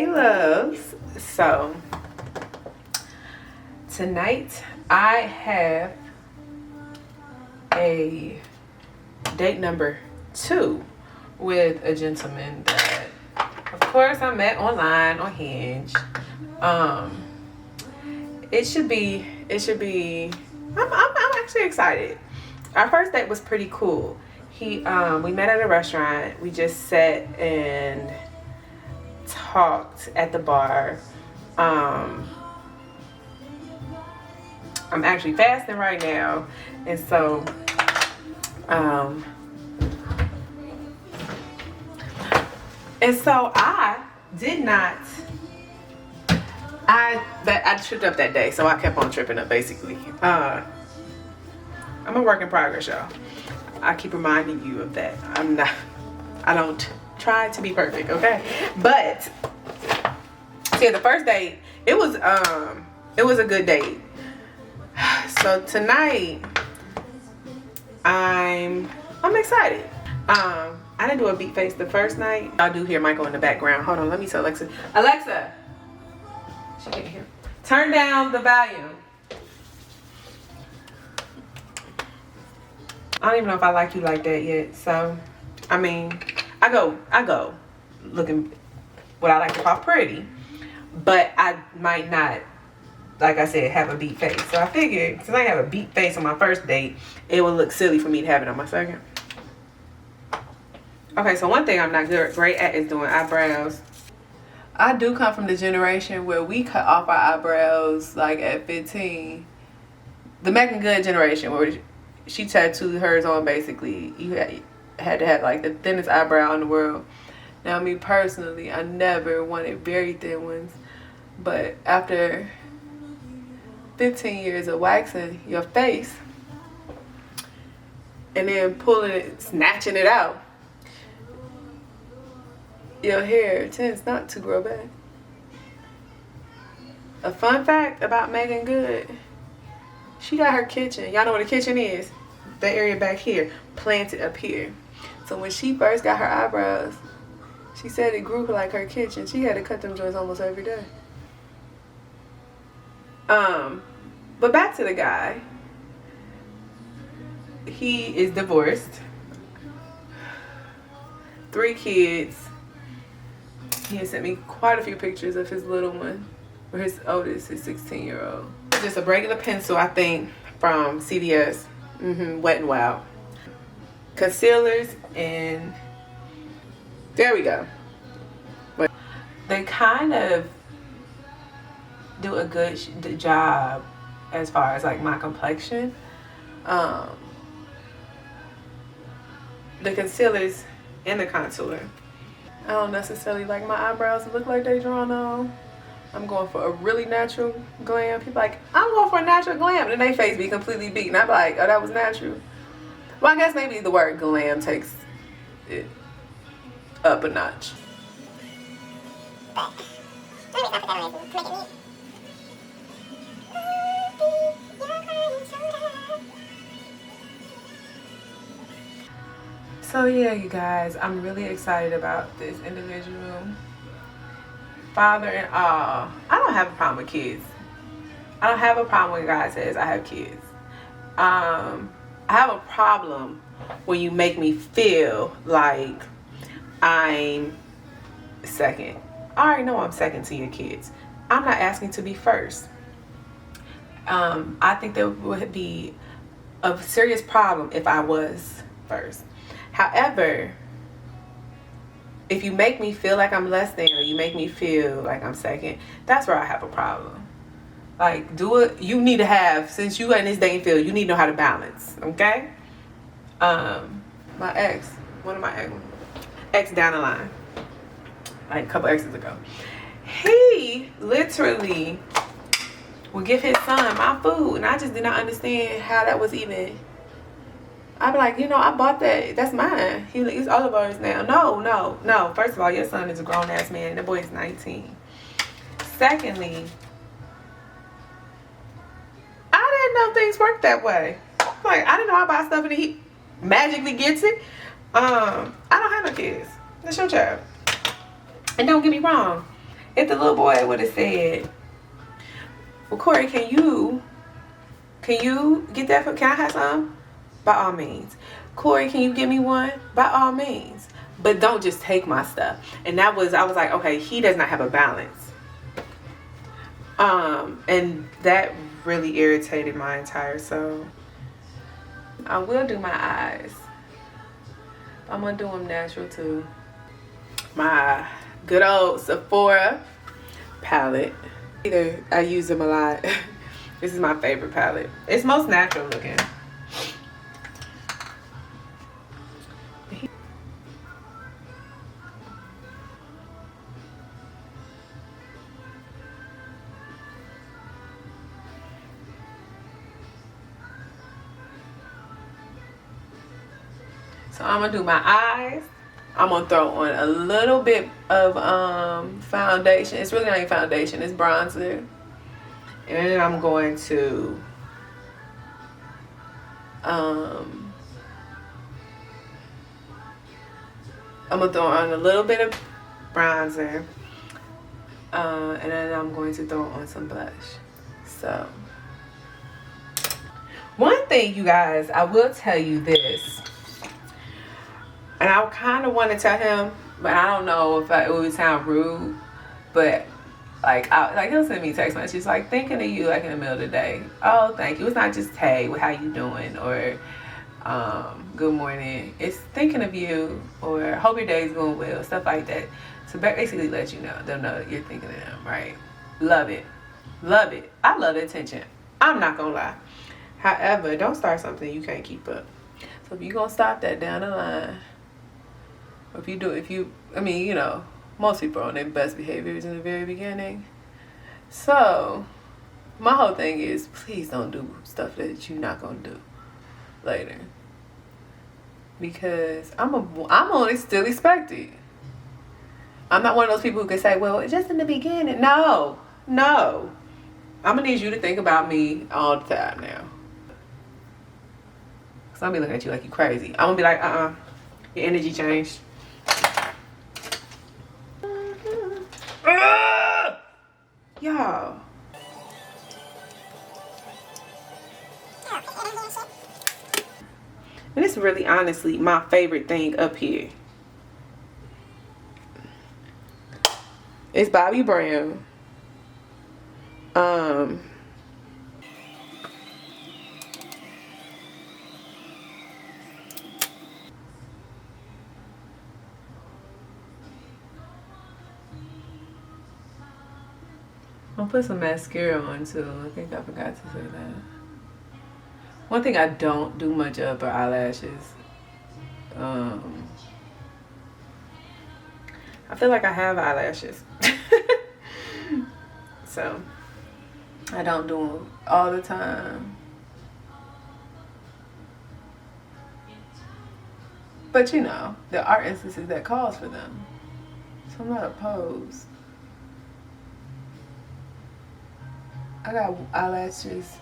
Hey loves, so tonight I have a date number 2 with a gentleman that of course I met online on Hinge. It should be I'm actually excited. Our first date was pretty cool. We met at a restaurant. We just sat and talked at the bar. I'm actually fasting right now, and so I did not. I tripped up that day, so I kept on tripping up. Basically, I'm a work in progress, y'all. I keep reminding you of that. I don't try to be perfect, okay? But see, the first date, it was a good date. So tonight, I'm excited. I didn't do a beat face the first night. I do hear Michael in the background. Hold on, let me tell Alexa. Alexa, she can't hear. Turn down the volume. I don't even know if I like you like that yet. So, I mean, I go looking what I like to call pretty, but I might not, like I said, have a beat face. So I figured since I have a beat face on my first date, it would look silly for me to have it on my second. Okay, so one thing I'm not great at is doing eyebrows. I do come from the generation where we cut off our eyebrows like at 15. The Megan Good generation where she tattooed hers on basically. You had to have like the thinnest eyebrow in the world. Now me personally, I never wanted very thin ones. But after 15 years of waxing your face and then pulling it, snatching it out, your hair tends not to grow back. A fun fact about Megan Good, she got her kitchen. Y'all know what a kitchen is? That area back here, planted up here. So when she first got her eyebrows, she said it grew like her kitchen. She had to cut them joints almost every day. But back to the guy. He is divorced. 3 kids. He has sent me quite a few pictures of his little one, or his oldest, his 16-year-old. Just a regular pencil, I think, from CVS. Wet n Wild. Concealers, and there we go. But they kind of do a good job as far as like my complexion. The concealers and the contour. I don't necessarily like my eyebrows to look like they drawn on. I'm going for a really natural glam. People like, I'm going for a natural glam. And then they face be completely beat. And I'm like, oh, that was natural. Well, I guess maybe the word glam takes it up a notch. So yeah, you guys, I'm really excited about this individual. Father and all. I don't have a problem with kids. I don't have a problem when a guy says I have kids. I have a problem when you make me feel like I'm second. I already know I'm second to your kids. I'm not asking to be first. I think there would be a serious problem if I was first. However, if you make me feel like I'm less than, or you make me feel like I'm second, that's where I have a problem. Like, do it. You need to have, since you in this dating field, you need to know how to balance, okay? My ex, one of my ex down the line, like a couple exes ago, he literally would give his son my food, and I just did not understand how that was even. I'd be like, I bought that. That's mine. He's all of ours now. No. First of all, your son is a grown-ass man. That boy is 19. Secondly, I didn't know things work that way. Like, I didn't know I buy stuff and he magically gets it. I don't have no kids. That's your child. And don't get me wrong. If the little boy would have said, well, Corey, can you get that can I have some? By all means. Corey, can you give me one? By all means. But don't just take my stuff. And I was like, okay, he does not have a balance. And that really irritated my entire soul. I will do my eyes. I'm gonna do them natural too. My good old Sephora palette. I use them a lot. This is my favorite palette. It's most natural looking. So I'm gonna do my eyes. I'm gonna throw on a little bit of foundation. It's really not even foundation, it's bronzer. And then I'm going to I'm gonna throw on a little bit of bronzer. And then I'm going to throw on some blush. So one thing, you guys, I will tell you this. And I kind of want to tell him, but I don't know if it would sound rude. But like he'll send me text messages like, thinking of you like in the middle of the day. Oh, thank you. It's not just hey, how you doing, or good morning. It's thinking of you, or hope your day's going well, stuff like that. So basically let you know, them know that you're thinking of them, right? Love it. Love it. I love the attention. I'm not gonna lie. However, don't start something you can't keep up. So if you're gonna stop that down the line, I mean, you know, most people are on their best behaviors in the very beginning. So my whole thing is, please don't do stuff that you're not gonna do later, because I'm only still expected. I'm not one of those people who can say, well, it's just in the beginning. No. I'm gonna need you to think about me all the time now. Cause I'll be looking at you like you crazy. I'm gonna be like, your energy changed. Y'all. And it's really honestly my favorite thing up here. It's Bobbi Brown. I'll put some mascara on too. I think I forgot to say that. One thing I don't do much of are eyelashes. I feel like I have eyelashes. So I don't do them all the time. But you know, there are instances that calls for them. So I'm not opposed. I got eyelashes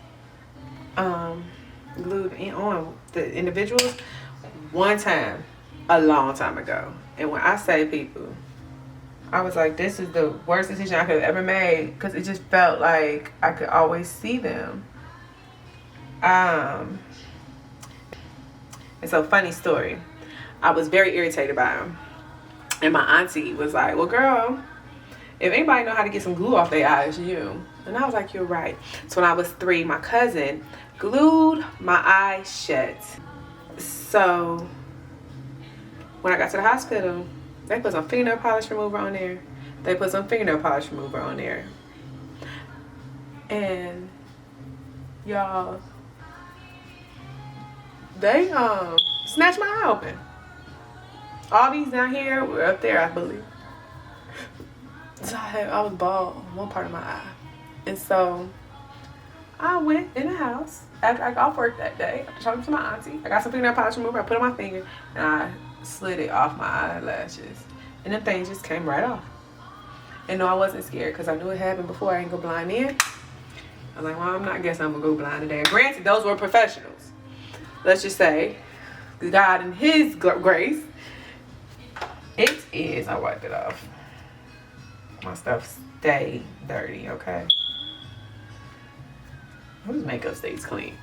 glued on the individuals one time a long time ago. And when I say people, I was like, this is the worst decision I could have ever made, because it just felt like I could always see them. And so, funny story, I was very irritated by them. And my auntie was like, well, girl, if anybody know how to get some glue off their eyes, you. And I was like, you're right. So when I was 3, my cousin glued my eyes shut. So when I got to the hospital, they put some fingernail polish remover on there. And y'all, they snatched my eye open. All these down here were up there, I believe. So I was bald on one part of my eye. And so I went in the house after I got off work that day, after talking to my auntie. I got some fingernail polish remover, I put it on my finger, and I slid it off my eyelashes. And them things just came right off. And no, I wasn't scared, because I knew it happened before. I didn't go blind in. I was like, well, I guess I'm going to go blind today. Granted, those were professionals. Let's just say, God in His grace, it is. I wiped it off. my stuff stay dirty, okay? Whose makeup stays clean?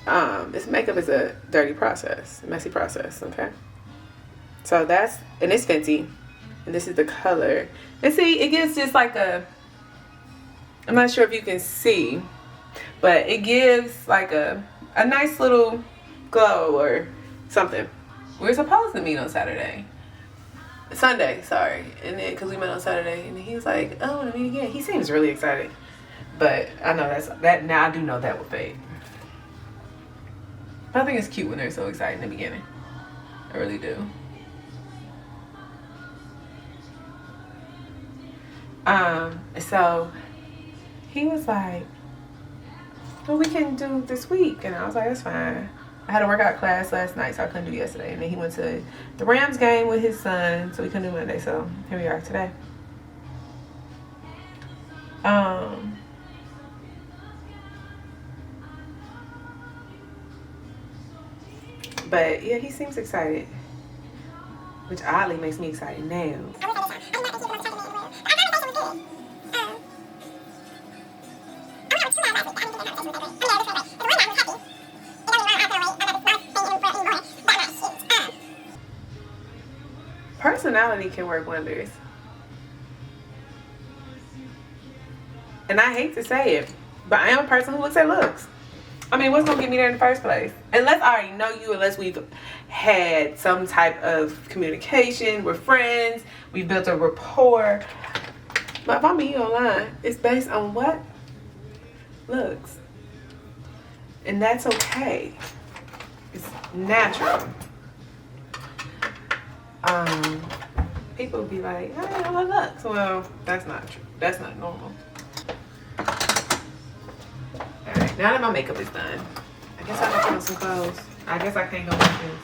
This makeup is a dirty process, messy process, okay? So that's, and it's Fenty, and this is the color. And see, it gives just like a, I'm not sure if you can see, but it gives like a nice little glow or something. We're supposed to meet on Sunday, sorry. And then, cause we met on Saturday, and he was like, "Oh, I want to meet again." He seems really excited, but I know that now I do know that will fade. But I think it's cute when they're so excited in the beginning. I really do. So he was like, "Well, we can do this week," and I was like, "That's fine." I had a workout class last night, so I couldn't do yesterday. And then he went to the Rams game with his son, so we couldn't do Monday. So here we are today. But yeah, he seems excited, which oddly makes me excited now. Personality can work wonders. And I hate to say it, but I am a person who looks at looks. I mean, what's gonna get me there in the first place? Unless I already know you, unless we've had some type of communication, we're friends, we've built a rapport. But if I meet you online, it's based on what? Looks. And that's okay. It's natural. People will be like, "Hey, I love looks." Well, that's not true. That's not normal. Alright, now that my makeup is done, I guess I gotta put on some clothes. I guess I can't go like this.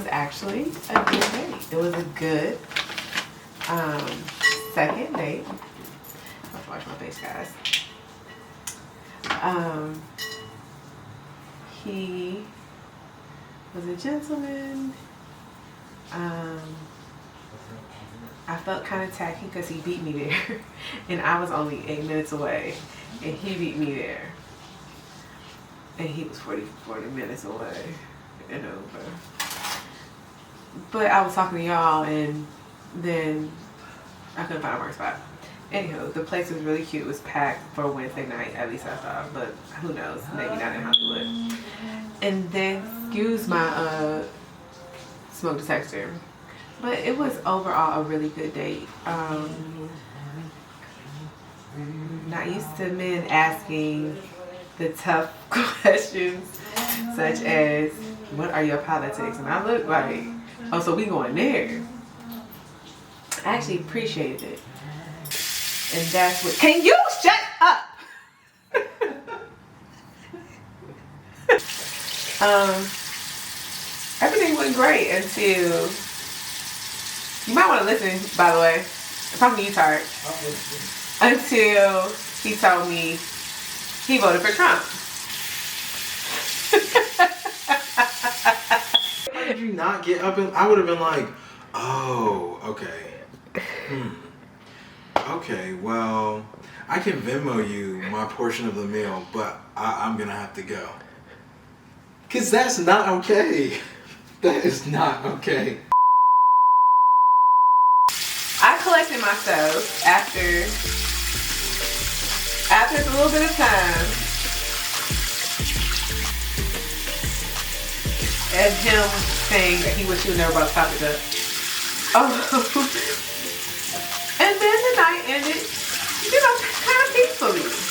Actually a good date. It was a good second date. I have to wash my face, guys. He was a gentleman. I felt kind of tacky because he beat me there and I was only 8 minutes away and he beat me there and he was 40 minutes away and over. But I was talking to y'all and then I couldn't find a work spot. Anywho, the place was really cute. It was packed for Wednesday night, at least I thought, but who knows, maybe not in Hollywood. And then, excuse my smoke detector. But it was overall a really good date. Not used to men asking the tough questions, such as, what are your politics? And I look like, oh, so we going there. I actually appreciated it. And that's what, can you shut up? Everything went great until, you might want to listen, by the way. I'm talking to you, Tart. Until he told me he voted for Trump. Why did you not get up and I would have been like, oh, okay. Okay, well, I can Venmo you my portion of the meal, but I'm gonna have to go. Cause that's not okay. That is not okay. I collected my stuff after a little bit of time. As him saying that he wished he would never brought the topic up. Oh. And then the night ended, kind of peacefully.